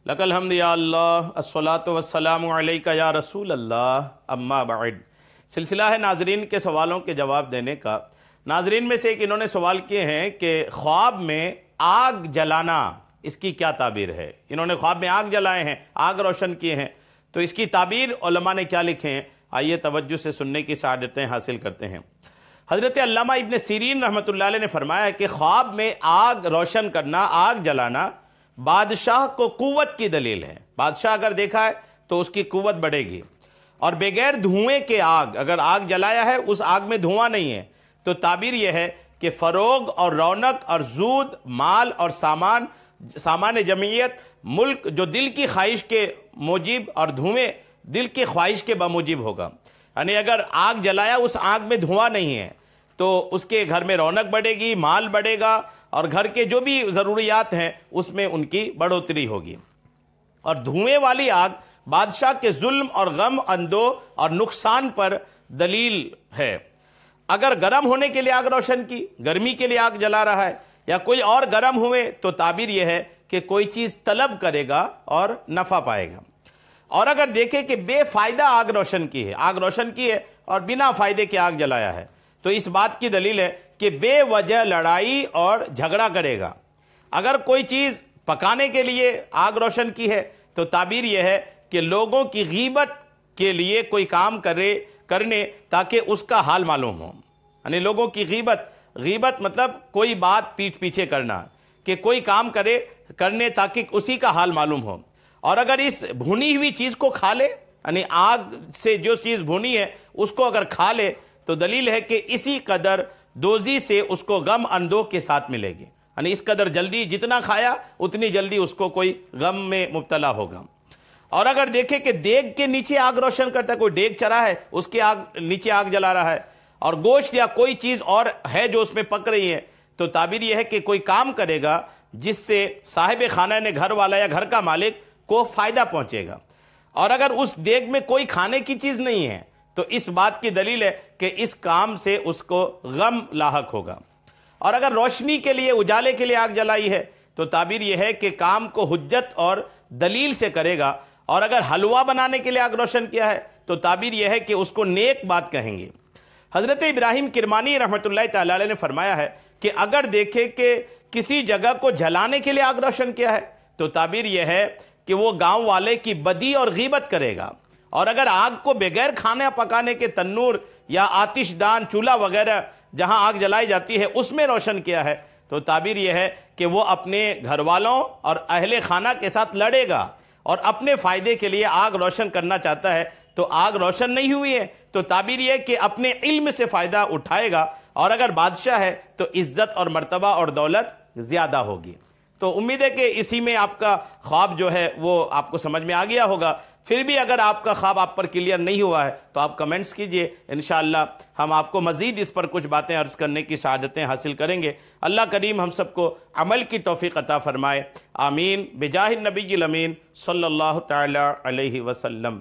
لک الحمد یا اللہ الصلاۃ والسلام علیک یا رسول اللہ اما بعد۔ سلسلہ ہے ناظرین کے سوالوں کے جواب دینے کا۔ ناظرین میں سے ایک انہوں نے سوال کیے ہیں کہ خواب میں آگ جلانا اس کی کیا تعبیر ہے؟ انہوں نے خواب میں آگ جلائے ہیں، آگ روشن کیے ہیں، تو اس کی تعبیر علماء نے کیا لکھے ہیں؟ آئیے توجہ سے سننے کی سعادتیں حاصل کرتے ہیں۔ حضرت علامہ ابن سیرین رحمۃ اللہ علیہ نے فرمایا کہ خواب میں آگ روشن کرنا، آگ جلانا بادشاہ کو قوت کی دلیل ہے۔ بادشاہ اگر دیکھا ہے تو اس کی قوت بڑھے گی، اور بغیر دھوئیں کے آگ، اگر آگ جلایا ہے اس آگ میں دھواں نہیں ہے تو تعبیر یہ ہے کہ فروغ اور رونق اور زود مال اور سامان جمعیت ملک جو دل کی خواہش کے موجب اور دھوئیں دل کی خواہش کے بموجب ہوگا۔ یعنی اگر آگ جلایا اس آگ میں دھواں نہیں ہے تو اس کے گھر میں رونق بڑھے گی، مال بڑھے گا، اور گھر کے جو بھی ضروریات ہیں اس میں ان کی بڑھوتری ہوگی۔ اور دھوئیں والی آگ بادشاہ کے ظلم اور غم اندو اور نقصان پر دلیل ہے۔ اگر گرم ہونے کے لیے آگ روشن کی، گرمی کے لیے آگ جلا رہا ہے، یا کوئی اور گرم ہوئے تو تعبیر یہ ہے کہ کوئی چیز طلب کرے گا اور نفع پائے گا۔ اور اگر دیکھیں کہ بے فائدہ آگ روشن کی ہے، آگ روشن کی ہے اور بنا فائدے کے آگ جلایا ہے، تو اس بات کی دلیل ہے کہ بے وجہ لڑائی اور جھگڑا کرے گا۔ اگر کوئی چیز پکانے کے لیے آگ روشن کی ہے تو تعبیر یہ ہے کہ لوگوں کی غیبت کے لیے کوئی کام کرنے تاکہ اس کا حال معلوم ہو۔ یعنی لوگوں کی غیبت مطلب کوئی بات پیٹھ پیچھے کرنا، کہ کوئی کام کرنے تاکہ اسی کا حال معلوم ہو۔ اور اگر اس بھونی ہوئی چیز کو کھا لے، یعنی آگ سے جو چیز بھونی ہے اس کو اگر کھا لے تو دلیل ہے کہ اسی قدر دوزی سے اس کو غم اندوہ کے ساتھ ملے گی۔ یعنی اس قدر جلدی جتنا کھایا اتنی جلدی اس کو کوئی غم میں مبتلا ہوگا۔ اور اگر دیکھیں کہ دیگ کے نیچے آگ روشن کرتا ہے، کوئی دیگ چرا ہے اس کے نیچے آگ جلا رہا ہے، اور گوشت یا کوئی چیز اور ہے جو اس میں پک رہی ہے، تو تعبیر یہ ہے کہ کوئی کام کرے گا جس سے صاحب خانہ نے گھر والا یا گھر کا مالک کو فائدہ پہنچے گا۔ اور اگر اس دیگ میں کوئی کھانے کی چیز نہیں ہے تو اس بات کی دلیل ہے کہ اس کام سے اس کو غم لاحق ہوگا۔ اور اگر روشنی کے لیے، اجالے کے لیے آگ جلائی ہے تو تعبیر یہ ہے کہ کام کو حجت اور دلیل سے کرے گا۔ اور اگر حلوہ بنانے کے لیے آگ روشن کیا ہے تو تعبیر یہ ہے کہ اس کو نیک بات کہیں گے۔ حضرت ابراہیم کرمانی رحمۃ اللہ تعالی علیہ نے فرمایا ہے کہ اگر دیکھے کہ کسی جگہ کو جلانے کے لیے آگ روشن کیا ہے تو تعبیر یہ ہے کہ وہ گاؤں والے کی بدی اور غیبت کرے گا۔ اور اگر آگ کو بغیر کھانا پکانے کے تنور یا آتش دان، چولہا وغیرہ جہاں آگ جلائی جاتی ہے اس میں روشن کیا ہے تو تعبیر یہ ہے کہ وہ اپنے گھر والوں اور اہل خانہ کے ساتھ لڑے گا، اور اپنے فائدے کے لیے آگ روشن کرنا چاہتا ہے تو آگ روشن نہیں ہوئی ہے تو تعبیر یہ ہے کہ اپنے علم سے فائدہ اٹھائے گا، اور اگر بادشاہ ہے تو عزت اور مرتبہ اور دولت زیادہ ہوگی۔ تو امید ہے کہ اسی میں آپ کا خواب جو ہے وہ آپ کو سمجھ میں آ گیا ہوگا۔ پھر بھی اگر آپ کا خواب آپ پر کلیئر نہیں ہوا ہے تو آپ کمنٹس کیجئے، انشاءاللہ ہم آپ کو مزید اس پر کچھ باتیں عرض کرنے کی سعادتیں حاصل کریں گے۔ اللہ کریم ہم سب کو عمل کی توفیق عطا فرمائے، آمین، بجاہ النبی الامین صلی اللہ تعالی علیہ وسلم۔